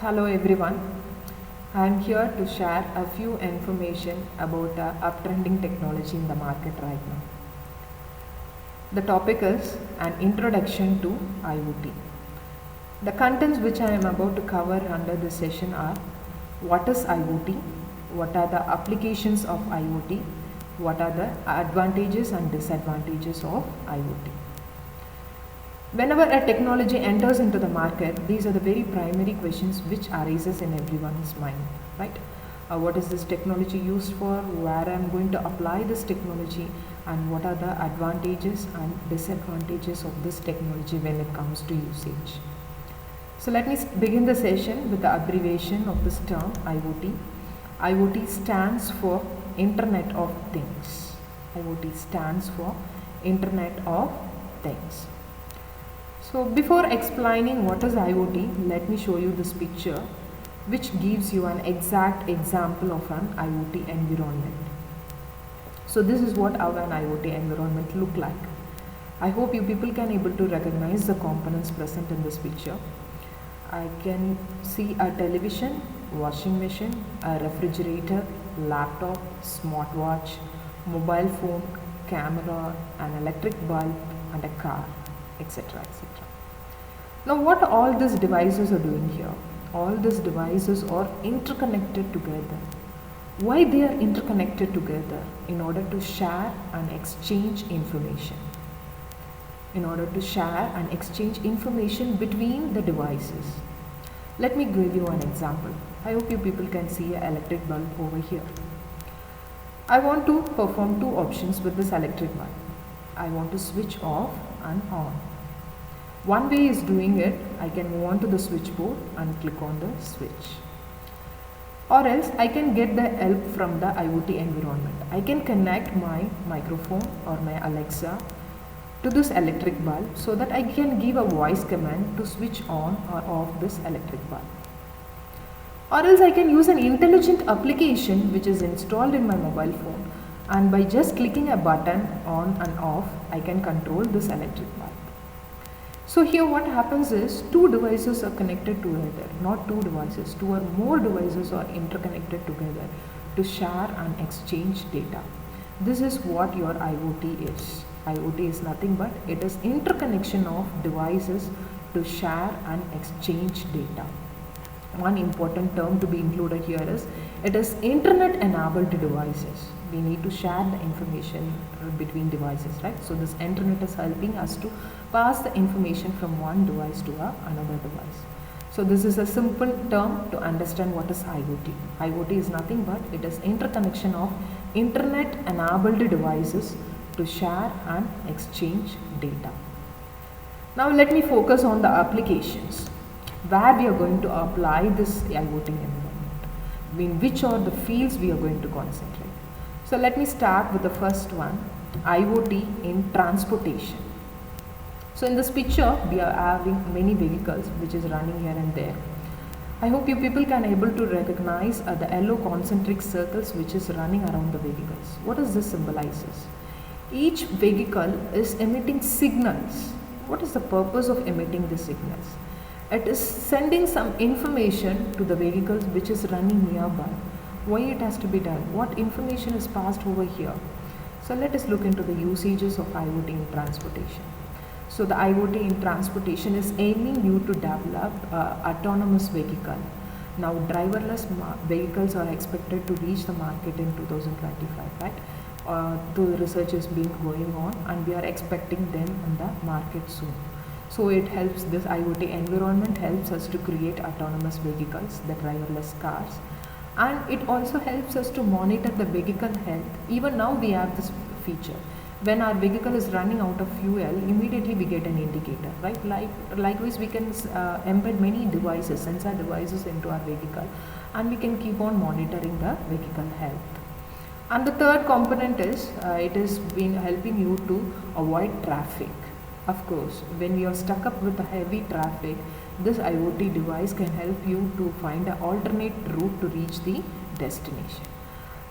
Hello everyone. I am here to share a few information about uptrending technology in the market right now. The topic is an introduction to IoT. The contents which I am about to cover under this session are: what is IoT, what are the applications of IoT, what are the advantages and disadvantages of IoT. Whenever a technology enters into the market, these are the very primary questions which arises in everyone's mind, right? What is this technology used for, where I am going to apply this technology, and what are the advantages and disadvantages of this technology when it comes to usage. So let me begin the session with the abbreviation of this term IoT. IoT stands for Internet of Things. IoT stands for Internet of Things. So before explaining what is IoT, let me show you this picture which gives you an exact example of an IoT environment. So this is what our IoT environment look like. I hope you people can able to recognize the components present in this picture. I can see a television, washing machine, a refrigerator, laptop, smartwatch, mobile phone, camera, an electric bulb and a car, etc. etc. Now what all these devices are doing here? All these devices are interconnected together. Why they are interconnected together? In order to share and exchange information. In order to share and exchange information between the devices. Let me give you an example. I hope you people can see an electric bulb over here. I want to perform two options with this electric bulb. I want to switch off and on. One way is doing it, I can move on to the switchboard and click on the switch. Or else I can get the help from the IoT environment. I can connect my microphone or my Alexa to this electric bulb so that I can give a voice command to switch on or off this electric bulb. Or else I can use an intelligent application which is installed in my mobile phone, and by just clicking a button on and off, I can control this electric bulb. So here what happens is two devices are connected together, not two devices, two or more devices are interconnected together to share and exchange data. This is what your IoT is. IoT is nothing but it is interconnection of devices to share and exchange data. One important term to be included here is it is internet enabled devices. We need to share the information between devices, right? So this internet is helping us to pass the information from one device to another device. So this is a simple term to understand what is IoT. IoT is nothing but it is interconnection of internet enabled devices to share and exchange data. Now let me focus on the applications where we are going to apply this IoT environment, in which are the fields we are going to concentrate. So let me start with the first one, IoT in transportation. So in this picture we are having many vehicles which is running here and there. I hope you people can able to recognize the yellow concentric circles which is running around the vehicles. What does this symbolizes? Each vehicle is emitting signals. What is the purpose of emitting the signals? It is sending some information to the vehicles which is running nearby. Why it has to be done? What information is passed over here? So let us look into the usages of IoT in transportation. So the IoT in transportation is aiming you to develop autonomous vehicle. Now driverless vehicles are expected to reach the market in 2025, right? The research is being going on and we are expecting them in the market soon. So it helps, this IoT environment helps us to create autonomous vehicles, the driverless cars, and it also helps us to monitor the vehicle health. Even now we have this feature. When our vehicle is running out of fuel, immediately we get an indicator, right? Likewise we can embed many devices, sensor devices into our vehicle, and we can keep on monitoring the vehicle health. And the third component is, it has been helping you to avoid traffic. Of course, when we are stuck up with a heavy traffic, this IoT device can help you to find an alternate route to reach the destination.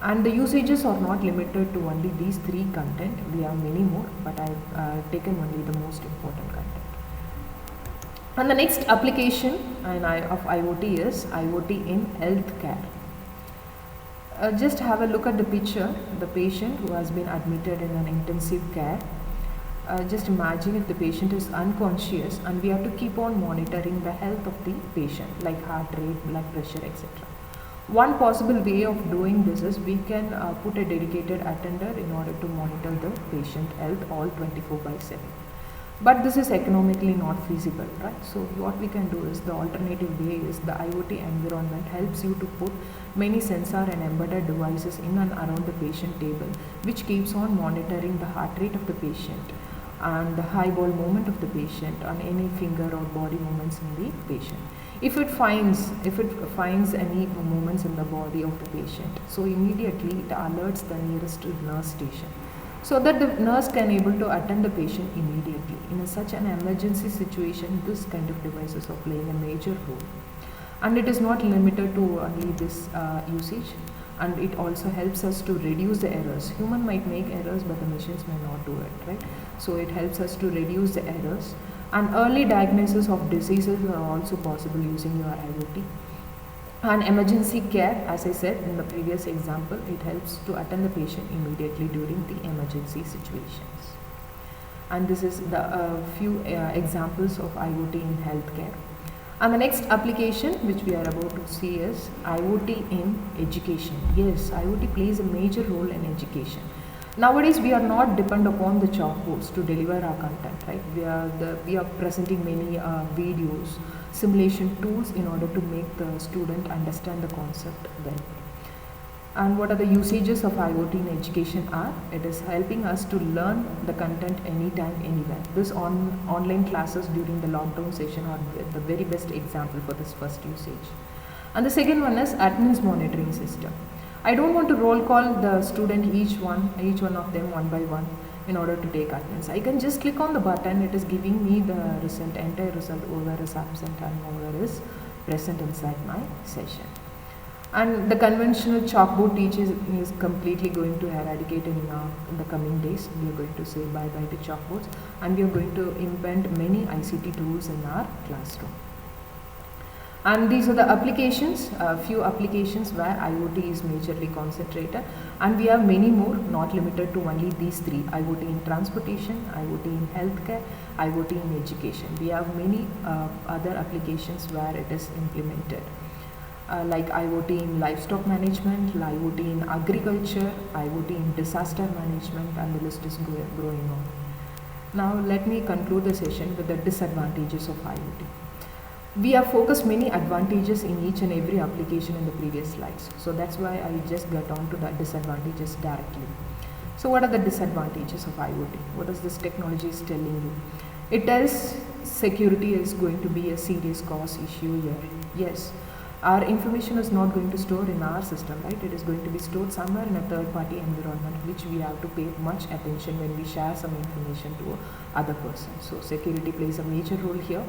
And the usages are not limited to only these three content. We have many more, but I have taken only the most important content. And the next application of IoT is IoT in healthcare. Just have a look at the picture, the patient who has been admitted in an intensive care. Just imagine if the patient is unconscious and we have to keep on monitoring the health of the patient, like heart rate, blood pressure, etc. One possible way of doing this is we can put a dedicated attendant in order to monitor the patient health all 24/7. But this is economically not feasible, right? So what we can do is, the alternative way is, the IoT environment helps you to put many sensor and embedded devices in and around the patient table, which keeps on monitoring the heart rate of the patient and the high ball movement of the patient and any finger or body movements in the patient. If it finds any movements in the body of the patient, so immediately it alerts the nearest nurse station, so that the nurse can able to attend the patient immediately. In such an emergency situation, this kind of devices are playing a major role. And it is not limited to only this usage, and it also helps us to reduce the errors. Human might make errors, but the machines may not do it, right? So it helps us to reduce the errors. And early diagnosis of diseases are also possible using your IoT. And emergency care, as I said in the previous example, it helps to attend the patient immediately during the emergency situations. And this is the few examples of IoT in healthcare. And the next application which we are about to see is IoT in education. Yes, IoT plays a major role in education. Nowadays we are not dependent upon the chalkboards to deliver our content, right? We are presenting many videos, simulation tools in order to make the student understand the concept well. And what are the usages of IoT in education are? It is helping us to learn the content anytime, anywhere. This online classes during the lockdown session are the very best example for this first usage. And the second one is attendance monitoring system. I don't want to roll call the student each one of them one by one in order to take attendance. I can just click on the button, it is giving me the result, entire result, whoever is absent and whoever is present inside my session. And the conventional chalkboard teaching is completely going to eradicate in the coming days. We are going to say bye-bye to chalkboards, and we are going to implement many ICT tools in our classroom. And these are the applications, few applications where IoT is majorly concentrated, and we have many more, not limited to only these three: IoT in transportation, IoT in healthcare, IoT in education. We have many other applications where it is implemented, like IoT in livestock management, IoT in agriculture, IoT in disaster management, and the list is growing on. Now let me conclude the session with the disadvantages of IoT. We have focused many advantages in each and every application in the previous slides. So that's why I just got on to the disadvantages directly. So what are the disadvantages of IoT? What is this technology is telling you? It tells security is going to be a serious cost issue here. Yes, our information is not going to store in our system, right? It is going to be stored somewhere in a third-party environment, which we have to pay much attention when we share some information to other person. So security plays a major role here.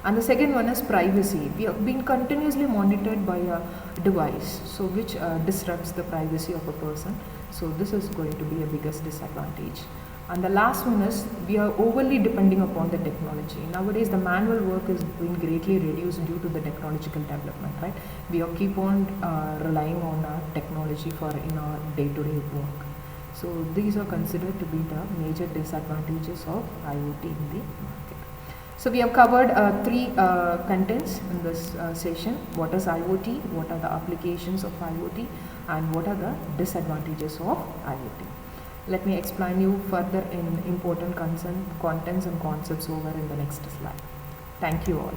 And the second one is privacy. We are being continuously monitored by a device, so which disrupts the privacy of a person. So this is going to be a biggest disadvantage. And the last one is, we are overly depending upon the technology. Nowadays the manual work is being greatly reduced due to the technological development, right? We are keep on relying on our technology for in our day-to-day work. So these are considered to be the major disadvantages of IoT in the market. So we have covered three contents in this session. What is IoT? What are the applications of IoT? And what are the disadvantages of IoT? Let me explain you further in important contents and concepts over in the next slide. Thank you all.